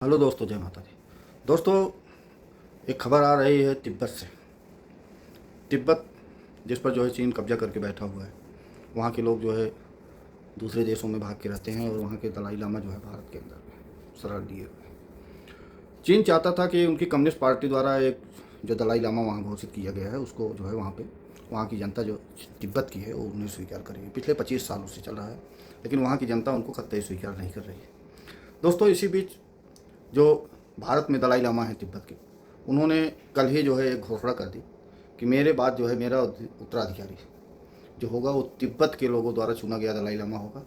Hello दोस्तों, जय माता दी। दोस्तों, एक खबर आ रही है तिब्बत से। तिब्बत जिस पर जो है चीन कब्जा करके बैठा हुआ है, वहाँ के लोग जो है दूसरे देशों में भाग के रहते हैं और वहाँ के दलाई लामा जो है भारत के अंदर में शरण लिए हुए हैं। चीन चाहता था कि उनकी कम्युनिस्ट पार्टी द्वारा एक जो दलाई लामा वहाँ घोषित किया गया है उसको जो है वहाँ पे वहाँ की जनता जो तिब्बत की है वो उन्हें स्वीकार करेगी। पिछले 25 सालों से चल रहा है, लेकिन वहाँ की जनता उनको कतई स्वीकार नहीं कर रही है। दोस्तों, इसी बीच जो भारत में दलाई लामा है तिब्बत के, उन्होंने कल ही जो है एक घोषणा कर दी कि मेरे बाद जो है मेरा उत्तराधिकारी जो होगा वो तिब्बत के लोगों द्वारा चुना गया दलाई लामा होगा,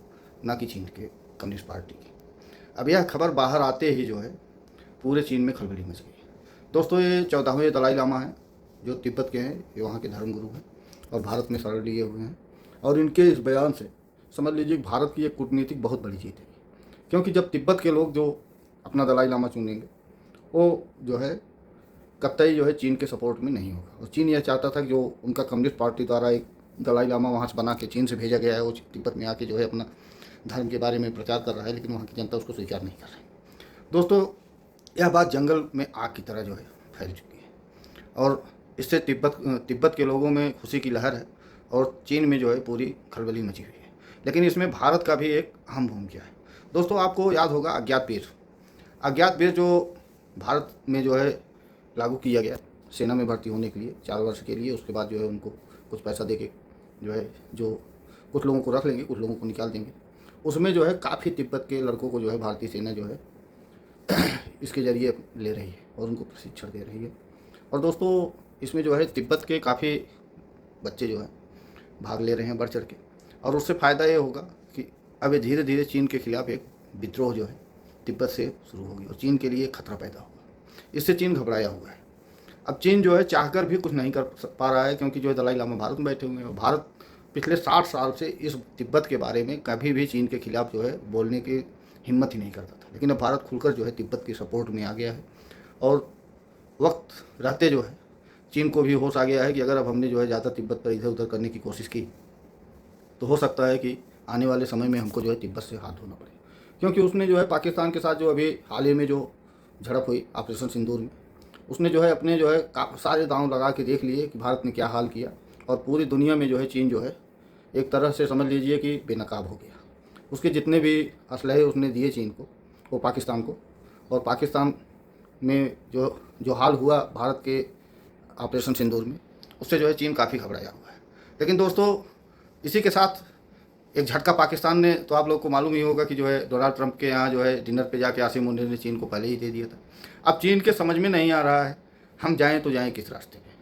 ना कि चीन के कम्युनिस्ट पार्टी की। अब यह खबर बाहर आते ही जो है पूरे चीन में खलबली मच गई। दोस्तों, ये 14वें दलाई लामा हैं जो तिब्बत के हैं, ये वहाँ के धर्मगुरु हैं और भारत में शरण लिए हुए हैं। और इनके इस बयान से समझ लीजिए भारत की एक कूटनीतिक बहुत बड़ी जीत है, क्योंकि जब तिब्बत के लोग जो अपना दलाई लामा चुनेंगे वो जो है कतई जो है चीन के सपोर्ट में नहीं होगा। और चीन यह चाहता था कि जो उनका कम्युनिस्ट पार्टी द्वारा एक दलाई लामा वहाँ से बना के चीन से भेजा गया है, वो तिब्बत में आके जो है अपना धर्म के बारे में प्रचार कर रहा है, लेकिन वहाँ की जनता उसको स्वीकार नहीं कर रही। दोस्तों, यह बात जंगल में आग की तरह जो है फैल चुकी है और इससे तिब्बत के लोगों में खुशी की लहर है और चीन में जो है पूरी खलबली मची हुई है। लेकिन इसमें भारत का भी एक अहम भूमिका है। दोस्तों, आपको याद होगा अज्ञात वीर जो भारत में जो है लागू किया गया सेना में भर्ती होने के लिए 4 वर्ष के लिए। उसके बाद जो है उनको कुछ पैसा दे के जो है जो कुछ लोगों को रख लेंगे, कुछ लोगों को निकाल देंगे। उसमें जो है काफ़ी तिब्बत के लड़कों को जो है भारतीय सेना जो है इसके ज़रिए ले रही है और उनको प्रशिक्षण दे रही है। और दोस्तों, इसमें जो है तिब्बत के काफ़ी बच्चे जो हैं भाग ले रहे हैं बढ़ चढ़ के। और उससे फ़ायदा ये होगा कि अब ये धीरे धीरे चीन के खिलाफ़ एक विद्रोह जो है तिब्बत से शुरू होगी और चीन के लिए खतरा पैदा होगा। इससे चीन घबराया हुआ है। अब चीन जो है चाहकर भी कुछ नहीं कर पा रहा है, क्योंकि जो है दलाई लामा भारत में बैठे हुए हैं और भारत पिछले 60 साल से इस तिब्बत के बारे में कभी भी चीन के खिलाफ जो है बोलने की हिम्मत ही नहीं करता था। लेकिन अब भारत खुलकर जो है तिब्बत की सपोर्ट में आ गया है और वक्त रहते जो है चीन को भी होश आ गया है कि अगर अब हमने जो है ज़्यादा तिब्बत पर इधर उधर करने की कोशिश की तो हो सकता है कि आने वाले समय में हमको जो है तिब्बत से हाथ धोना पड़े। क्योंकि उसने जो है पाकिस्तान के साथ जो अभी हाल ही में जो झड़प हुई ऑपरेशन सिंदूर में, उसने जो है अपने जो है सारे दांव लगा के देख लिए कि भारत ने क्या हाल किया और पूरी दुनिया में जो है चीन जो है एक तरह से समझ लीजिए कि बेनकाब हो गया। उसके जितने भी असलहे उसने दिए चीन को, वो पाकिस्तान को, और पाकिस्तान में जो जो हाल हुआ भारत के ऑपरेशन सिंदूर में, उससे जो है चीन काफ़ी घबराया हुआ है। लेकिन दोस्तों, इसी के साथ एक झटका पाकिस्तान ने, तो आप लोग को मालूम ही होगा कि जो है डोनाल्ड ट्रंप के यहाँ जो है डिनर पे जाके आसिम मुनीर ने चीन को पहले ही दे दिया था। अब चीन के समझ में नहीं आ रहा है हम जाएं तो जाएं किस रास्ते में,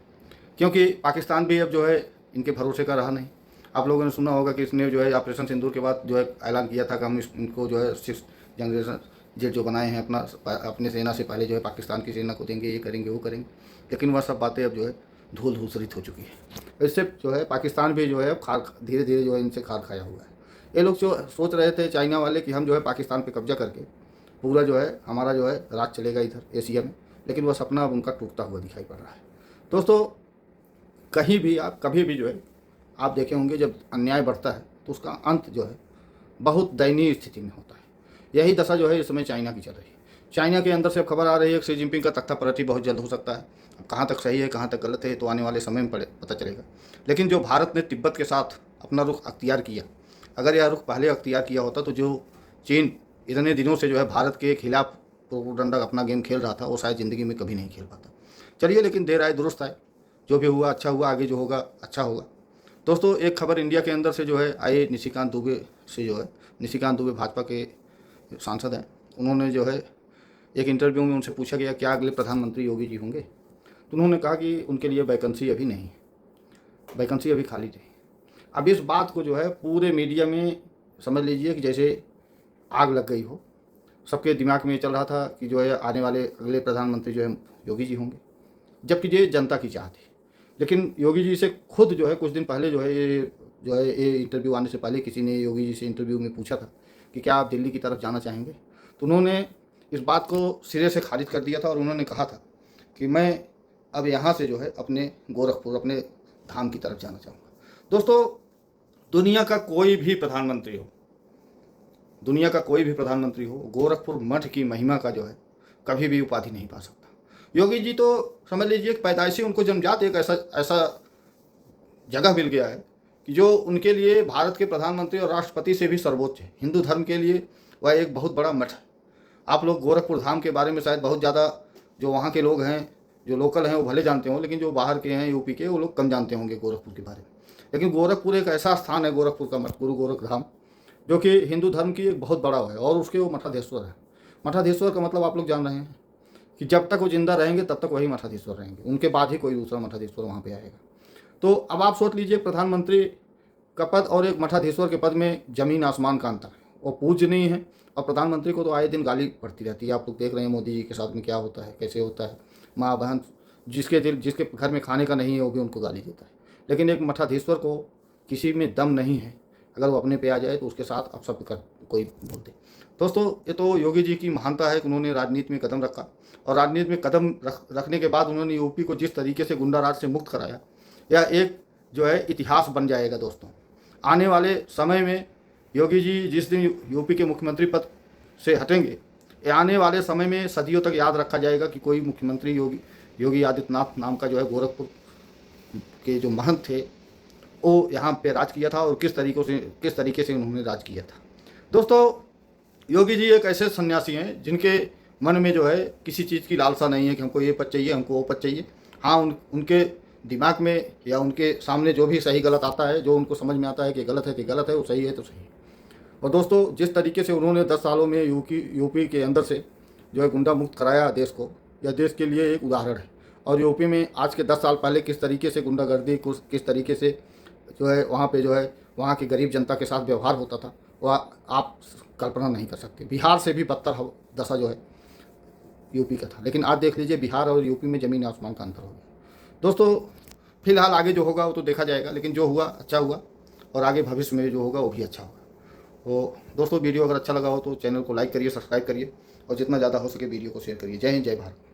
क्योंकि पाकिस्तान भी अब जो है इनके भरोसे का रहा नहीं। आप लोगों ने सुना होगा कि इसने जो है ऑपरेशन सिंदूर के बाद जो है ऐलान किया था कि हम इनको जो है 6 जनरेशन जेट जो बनाए हैं अपने सेना से पहले जो है पाकिस्तान की सेना को देंगे, ये करेंगे वो करेंगे। लेकिन वह सब बातें अब जो है धूल धूसरित हो चुकी है। इससे जो है पाकिस्तान भी जो है धीरे धीरे जो है इनसे खार खाया हुआ है। ये लोग जो सोच रहे थे चाइना वाले कि हम जो है पाकिस्तान पे कब्जा करके पूरा जो है हमारा जो है राज चलेगा इधर एशिया में, लेकिन वह सपना अब उनका टूटता हुआ दिखाई पड़ रहा है। दोस्तों, कहीं भी आप कभी भी जो है आप देखे होंगे जब अन्याय बढ़ता है तो उसका अंत जो है बहुत दयनीय स्थिति में होता है। यही दशा जो है इस समय चाइना की चल रही है। चाइना के अंदर से अब खबर आ रही है कि शी जिनपिंग का तख्ता पलटी बहुत जल्द हो सकता है। अब कहाँ तक सही है कहाँ तक गलत है तो आने वाले समय में पता चलेगा। लेकिन जो भारत ने तिब्बत के साथ अपना रुख अख्तियार किया, अगर यह रुख पहले अख्तियार किया होता तो जो चीन इतने दिनों से जो है भारत के खिलाफ प्रोपेगेंडा अपना गेम खेल रहा था वो शायद ज़िंदगी में कभी नहीं खेल पाता। चलिए, लेकिन देर आए दुरुस्त आए, जो भी हुआ अच्छा हुआ, आगे जो होगा अच्छा होगा। दोस्तों, एक खबर इंडिया के अंदर से जो है आई निशिकांत दुबे से, जो है निशिकांत दुबे भाजपा के सांसद हैं। उन्होंने जो है एक इंटरव्यू में उनसे पूछा गया क्या अगले प्रधानमंत्री योगी जी होंगे, तो उन्होंने कहा कि उनके लिए वैकेंसी अभी नहीं है, वैकेंसी अभी खाली थी। अब इस बात को जो है पूरे मीडिया में समझ लीजिए कि जैसे आग लग गई हो। सबके दिमाग में ये चल रहा था कि जो है आने वाले अगले प्रधानमंत्री जो है योगी जी होंगे, जबकि ये जनता की चाह थी। लेकिन योगी जी से खुद जो है कुछ दिन पहले ये इंटरव्यू आने से पहले किसी ने योगी जी से इंटरव्यू में पूछा था कि क्या आप दिल्ली की तरफ जाना चाहेंगे, तो उन्होंने इस बात को सिरे से खारिज कर दिया था और उन्होंने कहा था कि मैं अब यहाँ से जो है अपने गोरखपुर अपने धाम की तरफ जाना चाहूँगा। दोस्तों, दुनिया का कोई भी प्रधानमंत्री हो, गोरखपुर मठ की महिमा का जो है कभी भी उपाधि नहीं पा सकता। योगी जी तो समझ लीजिए कि पैदाइशी उनको जन्मजात एक ऐसा ऐसा जगह मिल गया है कि जो उनके लिए भारत के प्रधानमंत्री और राष्ट्रपति से भी सर्वोच्च है। हिंदू धर्म के लिए वह एक बहुत बड़ा मठ है। आप लोग गोरखपुर धाम के बारे में शायद बहुत ज़्यादा जो वहाँ के लोग हैं, जो लोकल हैं, वो भले जानते हों, लेकिन जो बाहर के हैं यूपी के, वो लोग कम जानते होंगे गोरखपुर के बारे में। लेकिन गोरखपुर एक ऐसा स्थान है, गोरखपुर का मठ, गुरु गोरख धाम, जो कि हिंदू धर्म की एक बहुत बड़ा है और उसके वो मठाधीश्वर है। मठाधीश्वर का मतलब आप लोग जान रहे हैं कि जब तक वो जिंदा रहेंगे तब तक वही मठाधीश्वर रहेंगे, उनके बाद ही कोई दूसरा मठाधीश्वर वहाँ पे आएगा। तो अब आप सोच लीजिए, प्रधानमंत्री का पद और एक मठाधीश्वर के पद में ज़मीन आसमान का अंतर है। वो पूजनीय है और प्रधानमंत्री को तो आए दिन गाली पड़ती रहती है। आप लोग देख रहे हैं मोदी जी के साथ में क्या होता है, कैसे होता है। माँ बहन जिसके घर में खाने का नहीं है वो भी उनको गाली देता है। लेकिन एक मठाधीश्वर को किसी में दम नहीं है, अगर वो अपने पे आ जाए तो उसके साथ अपशब्द कर कोई बोल दे। दोस्तों, ये तो योगी जी की महानता है कि उन्होंने राजनीति में कदम रखा और राजनीति में कदम रखने के बाद उन्होंने यूपी को जिस तरीके से गुंडा राज से मुक्त कराया, यह एक जो है इतिहास बन जाएगा। दोस्तों, आने वाले समय में योगी जी जिस दिन यूपी के मुख्यमंत्री पद से हटेंगे, आने वाले समय में सदियों तक याद रखा जाएगा कि कोई मुख्यमंत्री योगी आदित्यनाथ नाम का जो है गोरखपुर के जो महंत थे, वो यहाँ पे राज किया था और किस तरीके से उन्होंने राज किया था। दोस्तों, योगी जी एक ऐसे सन्यासी हैं जिनके मन में जो है किसी चीज़ की लालसा नहीं है कि हमको ये पद चाहिए, हमको वो पद चाहिए। हाँ, उनके दिमाग में या उनके सामने जो भी सही गलत आता है, जो उनको समझ में आता है कि गलत है कि गलत है, वो सही है तो सही है। और दोस्तों, जिस तरीके से उन्होंने 10 सालों में यूपी के अंदर से जो है गुंडा मुक्त कराया देश को, यह देश के लिए एक उदाहरण है। और यूपी में आज के 10 साल पहले किस तरीके से गुंडागर्दी, किस तरीके से जो है वहाँ पे जो है वहाँ की गरीब जनता के साथ व्यवहार होता था, वह आप कल्पना नहीं कर सकते। बिहार से भी बदतर दशा जो है यूपी का था। लेकिन आज देख लीजिए, बिहार और यूपी में ज़मीन आसमान का अंतर हो गया। दोस्तों, फिलहाल आगे जो होगा वो तो देखा जाएगा, लेकिन जो हुआ अच्छा हुआ और आगे भविष्य में जो होगा वो भी अच्छा होगा। तो दोस्तों, वीडियो अगर अच्छा लगा हो तो चैनल को लाइक करिए, सब्सक्राइब करिए और जितना ज़्यादा हो सके वीडियो को शेयर करिए। जय हिंद, जय भारत।